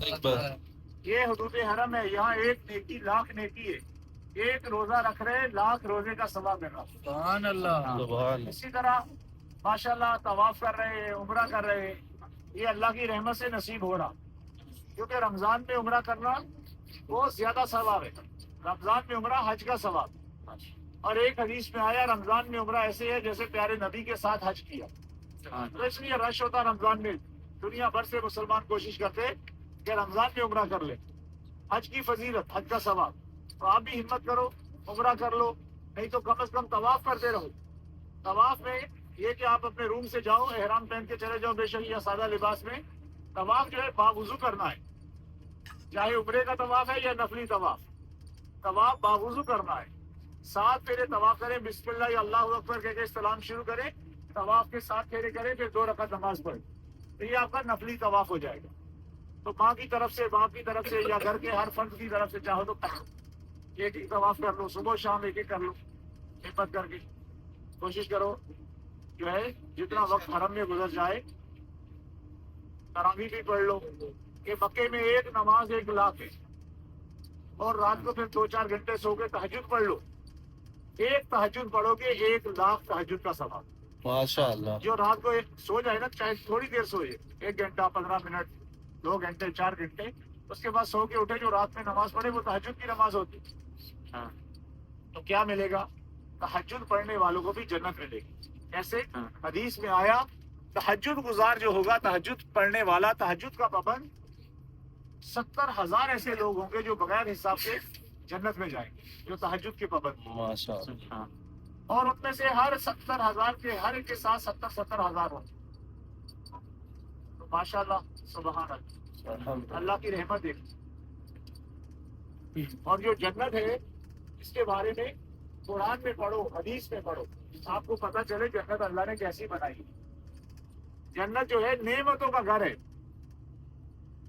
یہ حدود حرم ہے، یہاں ایک نیکی لاکھ نیکی ہے، ایک روزہ رکھ رہے لاکھ روزے کا ثواب مل رہا۔ سبحان اللہ۔ سبحان اسی طرح ماشاءاللہ طواف کر رہے ہیں، عمرہ کر رہے ہیں، یہ اللہ کی رحمت سے نصیب ہو رہا، کیونکہ رمضان میں عمرہ کرنا بہت زیادہ ثواب ہے۔ رمضان میں عمرہ حج کا ثواب، اور ایک حدیث میں آیا رمضان میں عمرہ ایسے ہے جیسے پیارے نبی کے ساتھ حج کیا۔ تو اس لیے رش ہوتا رمضان میں، دنیا بھر سے مسلمان کوشش کرتے کہ رمضان میں عمرہ کر لے، حج کی فضیلت، حج کا ثواب۔ تو آپ بھی ہمت کرو، عمرہ کر لو، نہیں تو کم از کم طواف کرتے رہو۔ طواف میں یہ کہ آپ اپنے روم سے جاؤ، احرام پہن کے چلے جاؤ بے شک یا سادہ لباس میں، طواف جو ہے باوضو کرنا ہے، چاہے عمرے کا طواف ہے یا نفلی طواف، طواف باوضو کرنا ہے۔ 7 پھیرے طواف کریں، بسم اللہ یا اللہ اکبر کہہ کے استلام شروع کریں، طواف کے 7 پھیرے کریں، پھر 2 رکعت نماز پڑھیں، تو یہ آپ کا نفلی طواف ہو جائے گا۔ تو ماں کی طرف سے، باپ کی طرف سے، یا گھر کے ہر فرد کی طرف سے چاہو تو ایک ایک طواف کر لو، صبح شام ایک ایک کر لو، ہمت کر کے کوشش کرو جو ہے جتنا وقت حرم میں گزر جائے۔ تراویح بھی پڑھ لو کہ مکے میں ایک نماز 1 لاکھ ہے، اور رات کو پھر 2-4 گھنٹے سو کے تہجد پڑھ لو، ایک تہجد پڑھو گے 1 لاکھ تہجد کا ثواب۔ ماشاء اللہ۔ جو رات کو سو جائے نا، چاہے تھوڑی دیر سوئے، 1 گھنٹہ 15 منٹ 2 گھنٹے 4 گھنٹے، اس کے بعد سو کے اٹھے، جو رات میں نماز پڑھے وہ تہجد کی نماز ہوتی۔ تو کیا ملے گا؟ تہجد پڑھنے والوں کو بھی جنت ملے گی۔ ایسے حدیث میں آیا تہجد گزار جو ہوگا، تہجد پڑھنے والا، تہجد کا پابند، 70,000 ایسے لوگ ہوں گے جو بغیر حساب سے جنت میں جائیں گے، جو تہجد کے پابند ہیں۔ ماشاء اللہ۔ اور ان میں سے ہر 70,000 کے ہر ایک کے ساتھ 70,000 ہوں گے۔ تو ماشاء اللہ، سبحان اللہ، اللہ کی رحمت ہے۔ اور جو جنت ہے اس کے بارے میں قرآن میں پڑھو، حدیث میں پڑھو، آپ کو پتہ چلے جنت اللہ نے کیسی بنائی۔ جنت جو ہے نعمتوں کا گھر ہے،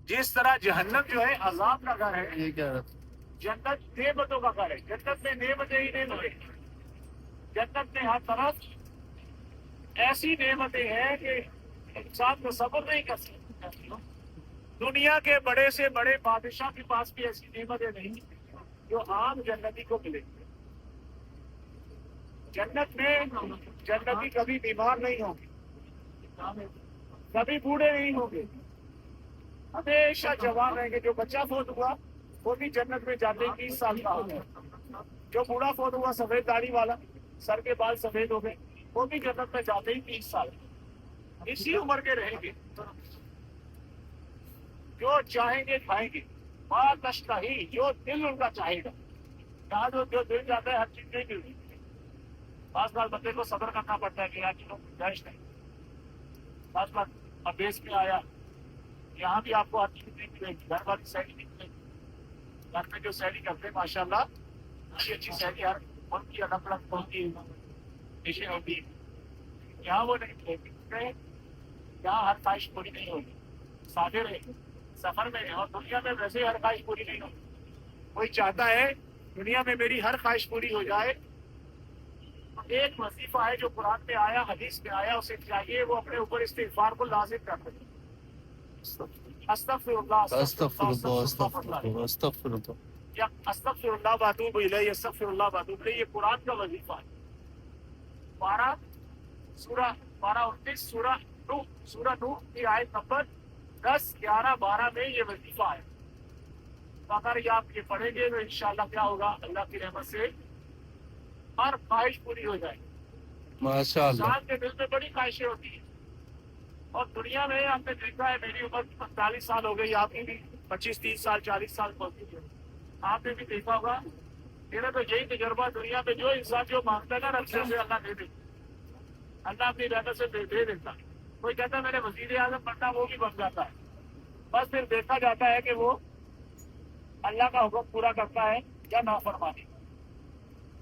جس طرح جہنم جو ہے عذاب کا گھر ہے، یہ کیا ہے؟ جنت نعمتوں کا گھر ہے۔ جنت میں نعمتیں ہی نعمتیں، جنت میں ہر طرف ایسی نعمتیں ہیں کہ انسان کو صبر نہیں کر سکتا۔ دنیا کے بڑے سے بڑے بادشاہ کے پاس بھی ایسی نعمتیں نہیں جو عام جنتی کو ملے گی۔ جنت میں جنتی کبھی بیمار نہیں ہوں گے، کبھی بوڑھے نہیں ہوں گے، ہمیشہ جوان رہیں گے۔ جو بچہ فوت ہوا وہ بھی جنت میں جاتے 30 سال کا ہو گیا، جو بوڑھا فوت ہوا سفید داڑھی والا، سر کے بال سفید ہو گئے، وہ بھی جنت میں جاتے ہی 30 سال، اسی عمر کے رہیں گے۔ جو چاہیں گے کھائیں گے، ما تشتہی، جو دل ان کا چاہے گا۔ یہاں جو دل چاہتا ہے ہر چیز نہیں ملتی، بعض بار بندے کو صبر کرنا پڑتا ہے کہ یار چلو گنجائش نہیں، بعض بار اب بیس میں آیا، یہاں بھی آپ کو ہر چیز نہیں ملے گی، گھر والی سیلی نہیں ملے گی۔ گھر میں جو سیلی کرتے ہیں ماشاء اللہ اچھی اچھی سیلی ہر ان کی الگ الگ ہوتی ڈشیں ہوتی، یہاں وہ نہیں ملے گی، یہاں ہر خواہش پوری نہیں ہوگی، سادے رہے سفر میں، اور دنیا میں ویسے ہی ہر خواہش پوری نہیں ہوگی۔ کوئی چاہتا ہے دنیا میں میری ہر خواہش پوری ہو جائے، ایک وظیفہ ہے جو قرآن میں آیا، حدیث میں آیا، اسے چاہیے وہ اپنے اوپر استغفار کو لازم کر دے۔ استغفر اللہ، استغفر اللہ، استغفر اللہ، استغفر اللہ۔ یا استغفر اللہ واتوب الیہ، استغفر اللہ واتوب الیہ، یہ قرآن کا وظیفہ ہے۔ 29 سورہ نوح کی آیت نمبر 10، 11، 12 میں یہ وظیفہ ہے۔ تو اگر یہ آپ یہ پڑھیں گے تو انشاءاللہ کیا ہوگا، اللہ کی رحمت سے ہر خواہش پوری ہو جائے گی۔ ماشاء اللہ۔ انسان کے دل میں بڑی خواہشیں ہوتی ہیں، اور دنیا میں ہم نے دیکھا ہے، میری عمر 45 سال ہو گئی، آپ کی بھی 25، 30 سال، 40 سال پہنچی ہے، آپ نے بھی دیکھا ہوگا۔ میرا تو یہی تجربہ، دنیا میں جو انسان جو مانگتا ہے نا رب سے اللہ دے دے، اللہ اپنی رحمت سے دے دیتا۔ کوئی کہتا ہے میں نے وزیر اعظم بننا، وہ بھی بن جاتا ہے، بس پھر دیکھا جاتا ہے کہ وہ اللہ کا حکم پورا کرتا ہے یا نافرمانی۔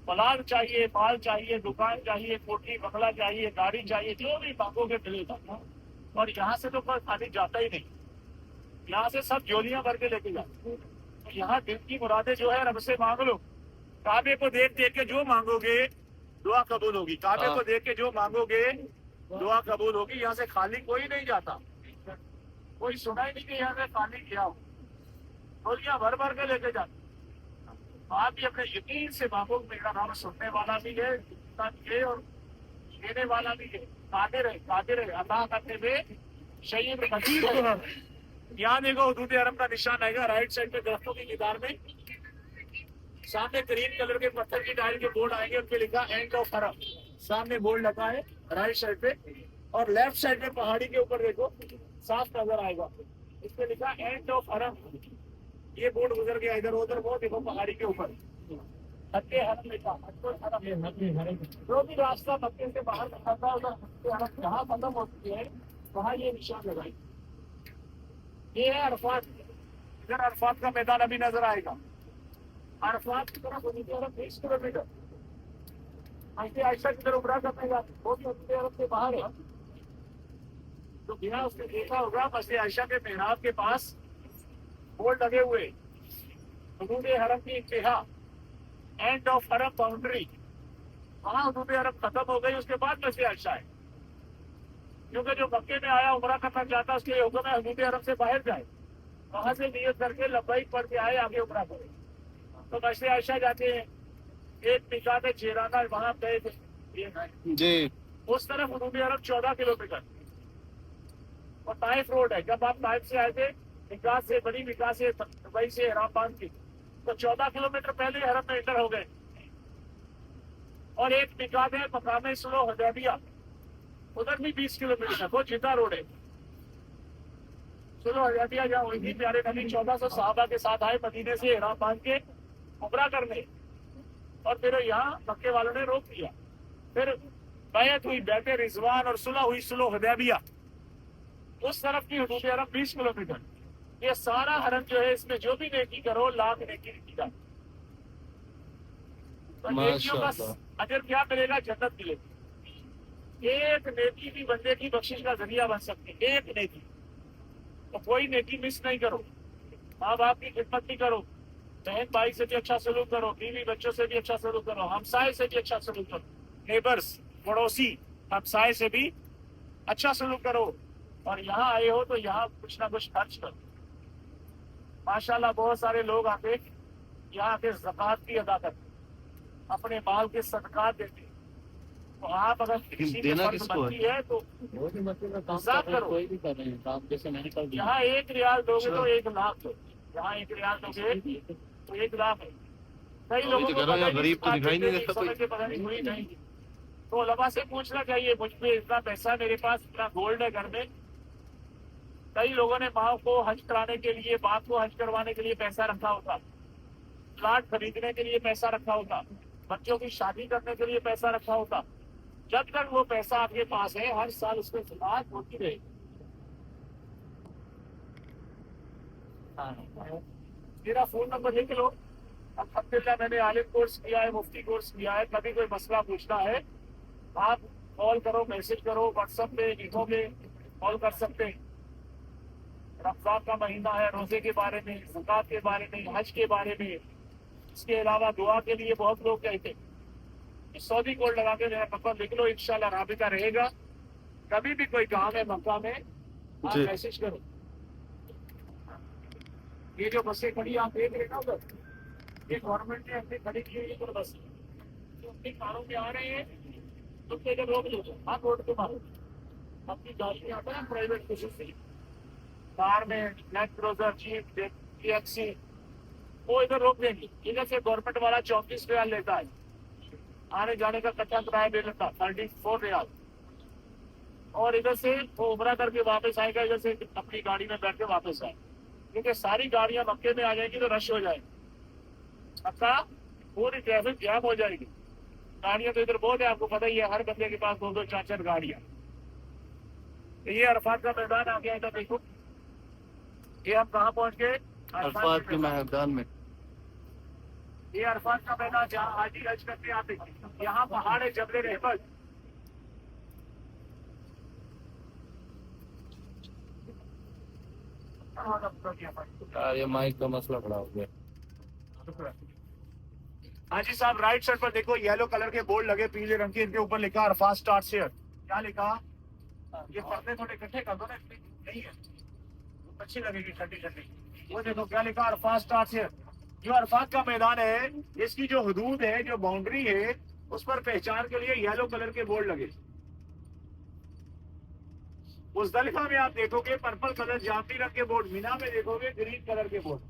اولاد چاہیے، مال چاہیے، دکان چاہیے، کوٹھی بنگلہ چاہیے، گاڑی چاہیے، جو بھی مانگو گے ملے گا۔ اور یہاں سے تو کوئی خالی جاتا ہی نہیں، یہاں سے سب جولیاں بھر کے لے کے جاتے۔ یہاں دل کی مرادیں جو ہے رب سے مانگ لو، کعبے کو دیکھ دیکھ کے جو مانگو گے دعا قبول ہوگی، کعبے کو دیکھ کے جو مانگو گے دعا قبول ہوگی۔ یہاں سے خالی کوئی نہیں جاتا، کوئی سنا ہی نہیں کہ یہاں سے خالی کیا ہو۔ टोलियां भर भर के लेके जाते। तो आप भी अपने यकीन से महबूब मेरा नाम सुनने वाला भी है, ये और देने वाला भी है। कादिर है अता करने में शहीद मजीद है। यहाँ देखो हदूद अरब का निशान आएगा राइट साइड पे दरख्तों की किनार में, सामने ग्रीन कलर के पत्थर की टाइल के बोर्ड आएंगे, उन पे लिखा एंड ऑफ हरम, सामने बोर्ड लगा है राइट साइड पे। और लेफ्ट साइड पे पहाड़ी के ऊपर देखो साफ नजर आएगा, इस पे लिखा एंड ऑफ हरम। ये बोर्ड गुजर गया इधर उधर, वो देखो पहाड़ी के ऊपर मक्के हरम लिखा, जो भी रास्ता मक्के से बाहर निकलता है उधर मक्के हरम जहाँ खत्म होती है वहाँ ये निशान लगाई। ये है अरफात, इधर अरफात का मैदान अभी नजर आएगा। अरफात की तरफ सऊदी अरब 20 किलोमीटर, आयशा की तरफ उमरा करने का वो भी सऊदी अरब से बाहर है। तो बिना उसने देखा होगा मस्जिद आयशा के मेहराब के पास बोर्ड लगे हुए, हदूद हरम की इंतहा, एंड ऑफ हरम बाउंड्री, वहाँ हदूद हरम खत्म हो गई, उसके बाद मस्जिद आयशा है। क्योंकि जो मक्के में आया उमरा करना चाहता उसके लिए हुक्म है हदूद हरम से बाहर जाए, वहां से नियत करके लब्बैक पढ़ के आए आगे उमरा करे। तो मस्जिद आयशा जाते हैं, एक मिकात जेराना वहां गए थे जी। उस तरफ हदूद अरब 14 किलोमीटर और ताइफ रोड है। जब आप ताइफ से आए थे विकास से, बड़ी विकास से, दुबई से इलाहाबाद की, तो 14 किलोमीटर पहले हरम में इंटर हो गए। और एक मिकात है मकाम सुलो हदैबिया, उधर भी 20 किलोमीटर, वो जिद्दा रोड है। सुलो हदैबिया जहाँ वही प्यारे नबी 1400 सहाबा के साथ आए मदीने से इहराम बांध के उमरा करने, और फिर यहाँ मक्के वालों ने रोक दिया। फिर बैत हुई, बैत रिजवान, और सुलह हुई सुलो हदैबिया। उस तरफ की हदूद अरब 20 किलोमीटर। ये सारा हरम जो है इसमें जो भी नेकी करो लाख नेकी की जाए। तो नेकियों का माशाअल्लाह। अजर क्या मिलेगा? जन्नत मिलेगी। एक नेकी भी बंदे की बख्शिश का जरिया बन सकती है, एक नेकी। तो कोई नेकी मिस नहीं करो। माँ बाप की खिदमत भी करो, बहन भाई से भी अच्छा सलूक करो, बीवी बच्चों से भी अच्छा सलूक करो, हमसाए से भी अच्छा सलूक करो, नेबर्स पड़ोसी हमसाए से भी अच्छा सलूक करो। और यहाँ आए हो तो यहाँ कुछ ना कुछ खर्च करो। माशाल्लाह बहुत सारे लोग आके यहाँ के ज़कात भी अदा करते, अपने माल के सदकात देते। तो आप अगर किसी की देना फर्ज किसको बनती है तो हिसाब करो। यहाँ 1 रियाल दोगे तो 1 लाख दो, यहाँ 1 रियाल दोगे तो 1 लाख है। कई लोगों को पता नहीं, गरीब तो दिखाई नहीं देता समझ के पता नहीं हुई नहीं। तो उलमा से पूछना चाहिए, मुझ पे इतना पैसा, मेरे पास इतना गोल्ड है घर में। कई लोगों ने माँ को हज कराने के लिए, बाप को हज करवाने के लिए पैसा रखा होता, प्लाट खरीदने के लिए पैसा रखा होता, बच्चों की शादी करने के लिए पैसा रखा होता। जब तक वो पैसा आपके पास है हर साल उसमें ज़कात होती रहेगी। मेरा फोन नंबर लिख लो। अल्हम्दुलिल्लाह मैंने आलिम कोर्स किया है, मुफ्ती कोर्स किया है। कभी कोई मसला पूछना है आप कॉल करो, मैसेज करो, व्हाट्सएप पे, लिखो पे कॉल कर सकते हैं। रमजान का महीना है, रोजे के बारे में, ज़कात के बारे में, हज के बारे में, इसके अलावा दुआ के लिए बहुत लोग कहते हैं। सऊदी कोड लगा के मेरा नंबर लिख लो, इंशाल्लाह राबिता रहेगा। कभी भी कोई काम है मक्का में आप जी। मैसेज करो। ये जो बसें खड़ी आप देख रहे हैं ना उधर, ये गवर्नमेंट ने अपनी खड़ी की हुई है बस, जो अपनी कारों में आ रहे हैं तुम इधर रोक लो, हाथ रोड पे मारो। अपनी गाड़ी में आता है प्राइवेट खुशी कार में, लैंड क्रूजर, जीप, टैक्सी, वो इधर रोक देंगे। इधर से गवर्नमेंट वाला 34 रियाल लेता है, आने जाने का कच्चा किराया दे देता 34 रियाल। और इधर से वो उमरा करके वापस आएगा, इधर से अपनी गाड़ी में बैठ के वापस आए, क्योंकि सारी गाड़ियां मक्के में आ जाएगी तो रश हो जाएगी। मक्का पूरी ट्रैफिक जाम हो जाएगी। गाड़ियां तो इधर बहुत है, आपको पता ही है, हर बंदे के पास 2-2 4-4 गाड़ियां। तो ये अरफात का मैदान आ गया। इधर देखो ये हम कहाँ पहुंच गए? अरफात के मैदान में। ये अरफात का मैदान जहाँ हाजी हज करके आते, यहाँ पहाड़ है जबल रहमत। यार ये माइक का मसला बड़ा हो गया। हाजी साहब राइट साइड पर देखो येलो कलर के बोर्ड लगे पीले रंग के, इनके ऊपर लिखा अरफात स्टार्ट शेयर। क्या लिखा? ये पर्दे थोड़े इकट्ठे कर दो ना, नहीं है अच्छी लगेगी ठंडी ठंडी। वो देखो क्या लिखा, अरफात स्टार्ट्स हियर। जो अरफात का मैदान है, इसकी जो हदूद है, जो बाउंड्री है, उस पर पहचान के लिए येलो कलर के बोर्ड लगे। मुजदलिफा में आप देखोगे पर्पल कलर जामनी रंग के बोर्ड, मीना में देखोगे ग्रीन कलर के बोर्ड।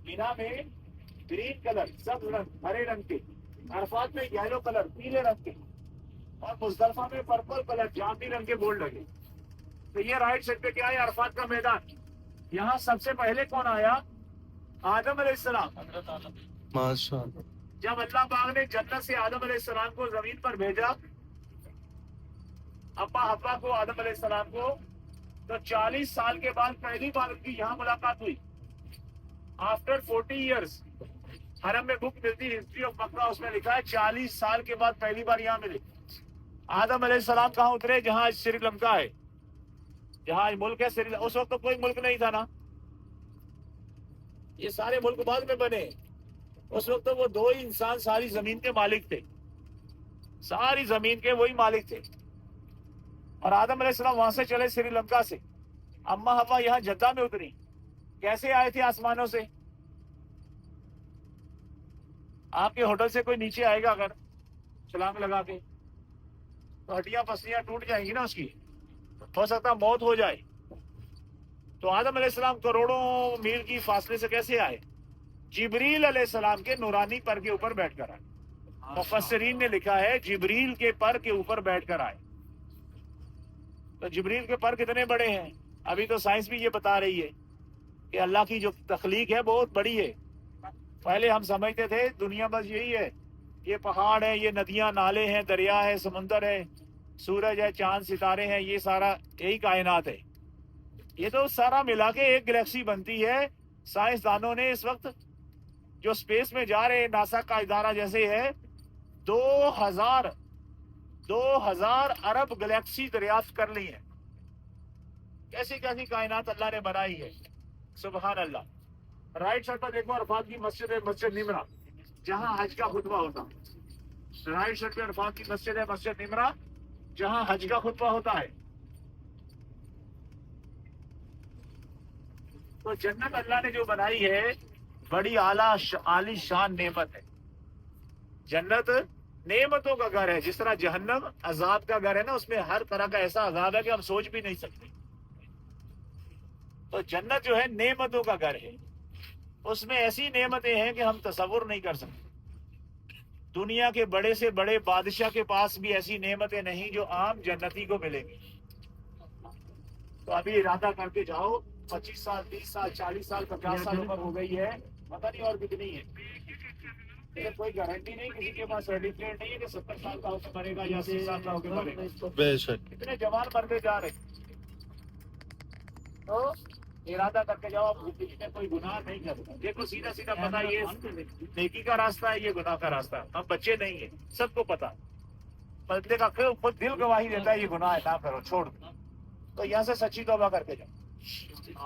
मीना में ग्रीन कलर, सब रंग हरे रंग के, अरफात में येलो कलर पीले रंग के, और मुजदलिफा में पर्पल कलर जामनी रंग के बोर्ड लगे। तो ये राइट साइड पे क्या है, अरफात का मैदान। यहाँ सबसे पहले कौन आया, आदम अलैहिस्सलाम। माशाअल्लाह। जब अल्लाह पाक ने जन्नत से आदम अलैहिस्सलाम को जमीन पर भेजा, अब्बा हब्बा को, आदम अलैहिस्सलाम को, तो 40 साल के बाद पहली बार उनकी यहाँ मुलाकात हुई। आफ्टर 40 इयर्स, हरम में बुक मिलती हिस्ट्री ऑफ मक्का, उसमें लिखा है 40 साल के बाद पहली बार यहाँ मिले। आदम अलैहिस्सलाम कहाँ उतरे, जहाँ आज श्रीलंका है, जहाँ आज मुल्क है श्रीलंका। उस वक्त तो कोई मुल्क नहीं था ना, ये सारे मुल्क बाद में बने। उस वक्त तो वो दो ही इंसान सारी जमीन के मालिक थे, सारी जमीन के वही मालिक थे। और आदम अलैहिस्सलाम वहां से चले श्रीलंका से, अम्मा हवा यहाँ जद्दा में उतरी। कैसे आए थे आसमानों से? आपके होटल से कोई नीचे आएगा अगर छलांग लगा के, तो हड्डियां पसलियां टूट जाएंगी ना उसकी, हो सकता मौत हो जाए। तो आदम अलैहिस्सलाम करोड़ों मील की फासले से कैसे आए? जिब्रील अलैहिस्सलाम के नूरानी पर के ऊपर बैठकर आए। मुफस्सिरीन ने लिखा है जिब्रील के पर के ऊपर बैठकर आए। तो जिब्रील के पर कितने बड़े हैं? अभी तो साइंस भी ये बता रही है कि अल्लाह की जो तख्लीक है बहुत बड़ी है। पहले हम समझते थे दुनिया बस यही है, ये पहाड़ है, ये नदियां नाले हैं, दरिया है, समुंदर है, सूरज है, चांद सितारे हैं, ये सारा यही कायनात है। ये तो सारा मिला के एक गैलेक्सी बनती है। साइंसदानों ने इस वक्त जो स्पेस में जा रहे हैं, नासा का इदारा जैसे है, 2000 अरब गैलेक्सी दरियाफ्त कर ली है। कैसी कैसी कायनात अल्लाह ने बनाई है, सुभान अल्लाह। राइट साइड पर देखो अरफात की मस्जिद है, मस्जिद निमरा, जहां हज का खुतबा होता है। राइट साइड पे अरफात की मस्जिद है, मस्जिद निमरा, जहां हज का खुतबा होता है। तो जन्नत अल्लाह ने जो बनाई है बड़ी आली शान नेमत है। जन्नत नेमतों का घर है। जिस तरह जहन्नम अजाब का घर है ना, उसमें हर तरह का ऐसा अजाब है कि हम सोच भी नहीं सकते। तो जन्नत जो है नेमतों का घर है, उसमें ऐसी नेमतें हैं कि हम तसव्वुर नहीं कर सकते। दुनिया के बड़े से बड़े बादशाह के पास भी ऐसी नेमतें नहीं जो आम जन्नती को मिलेंगी। तो अभी इरादा करके जाओ, 25 साल, 30 साल, 40 साल, 50 साल उम्र हो गई है, पता नहीं और कितनी है, लेकिन कोई गारंटी नहीं, किसी के पास सर्टिफिकेट नहीं है कि 70 साल का होकर मरेगा या 80 साल का होकर मरेगा। बेशक। इतने जवान मरते जा रहे। तो इरादा करके जाओ, आप जिंदगी में कोई गुनाह नहीं करता। देखो सीधा सीधा पता, ये नेकी का रास्ता है, ये गुनाह का रास्ता है। हम बच्चे नहीं है, सबको पता। बंदे का खुद दिल गवाही देता है ये गुनाह है, ना करो, छोड़ दो। तो यहाँ से सच्ची तौबा करके जाओ।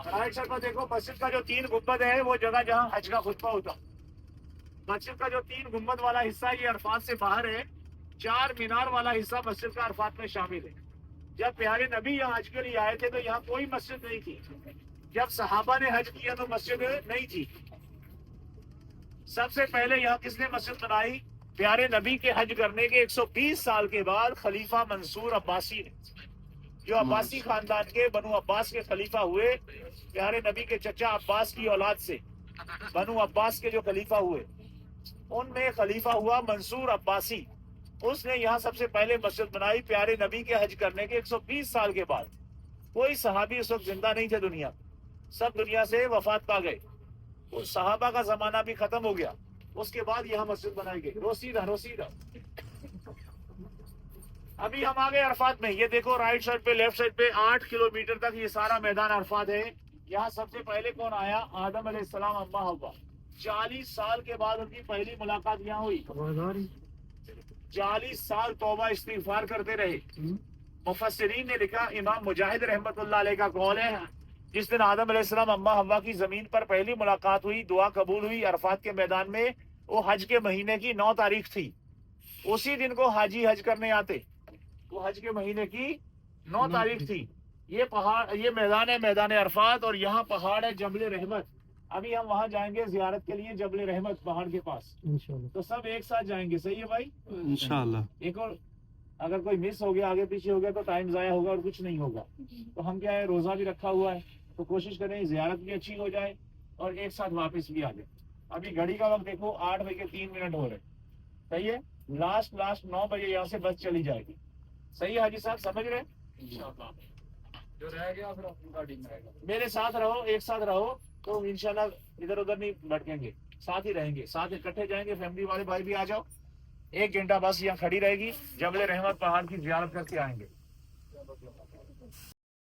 राइट साइड पर देखो मस्जिद का जो 3 गुंबद है, वो जगह जहाँ हज का खुतबा होता। मस्जिद का जो 3 गुंबद वाला हिस्सा ये अरफात से बाहर है। 4 मीनार वाला हिस्सा मस्जिद का अरफात में शामिल है। जब प्यारे नबी यहाँ हज के लिए आए थे तो यहाँ कोई मस्जिद नहीं थी। जब सहाबा ने हज किया तो मस्जिद नहीं थी। सबसे पहले यहाँ किसने मस्जिद बनाई? प्यारे नबी के हज करने के 120 साल के बाद खलीफा मंसूर अब्बासी ने, जो अब्बासी खानदान के बनु अब्बास के खलीफा हुए, प्यारे नबी के चचा अब्बास की औलाद से बनु अब्बास के जो खलीफा हुए, उनमें खलीफा हुआ मंसूर अब्बासी। उसने यहाँ सबसे पहले मस्जिद बनाई प्यारे नबी के हज करने के 120 साल के बाद। कोई सहाबी उस वक्त जिंदा नहीं थे दुनिया, सब दुनिया से वफात पा गए। उस सहाबा का जमाना भी खत्म हो गया। उसके बाद यहाँ मस्जिद बनाई गई। रोसीदा अभी हम आ गए अरफात में। ये देखो राइट साइड पे, लेफ्ट साइड पे 8 किलोमीटर तक ये सारा मैदान अरफात है। यहाँ सबसे पहले कौन आया? आदम अलैहिस्सलाम, अम्मा हव्वा। 40 साल के बाद उनकी पहली मुलाकात यहाँ हुई। 40 साल तौबा इस्तिगफार करते रहे। मुफस्सिरीन ने लिखा, इमाम मुजाहिद रहमतुल्लाह अलैह का कौल है, जिस दिन आदम अलैहिस्सलाम अम्मा हव्वा की जमीन पर पहली मुलाकात हुई, दुआ कबूल हुई अरफात के मैदान में, वो हज के महीने की 9 तारीख थी। उसी दिन को हाजी हज करने आते। वो हज के महीने की 9 तारीख थी। ये पहाड़, ये मैदान है, मैदान अरफात, और यहाँ पहाड़ है जबल रहमत। ابھی ہم وہاں جائیں گے زیارت کے لیے جبل رحمت پہاڑ کے پاس، انشاءاللہ تو سب ایک ساتھ جائیں گے، صحیح ہے بھائی؟ انشاءاللہ ایک اور اگر کوئی مس ہو گیا آگے پیچھے ہو گیا تو ٹائم ضائع ہوگا اور کچھ نہیں ہوگا، تو ہم کیا ہے روزہ بھی رکھا ہوا ہے تو کوشش کریں زیارت بھی اچھی ہو جائے اور ایک ساتھ واپس بھی آ جائے۔ ابھی گھڑی کا وقت دیکھو 8:03 ہو رہے، صحیح ہے؟ لاسٹ 9 بجے یہاں سے بس چلی جائے گی، صحیح ہے حاجی صاحب، سمجھ رہے ہیں؟ جو رہ گیا پھر اپنی گاڑی میں رہے گا۔ میرے ساتھ رہو، ایک ساتھ رہو تو انشاءاللہ ادھر ادھر نہیں بھٹکیں گے، ساتھ ہی رہیں گے، ساتھ اکٹھے جائیں گے، فیملی والے بھائی بھی آ جاؤ، 1 گھنٹہ بس یہاں کھڑی رہے گی، جبل رحمت پہاڑ کی زیارت کر کے آئیں گے۔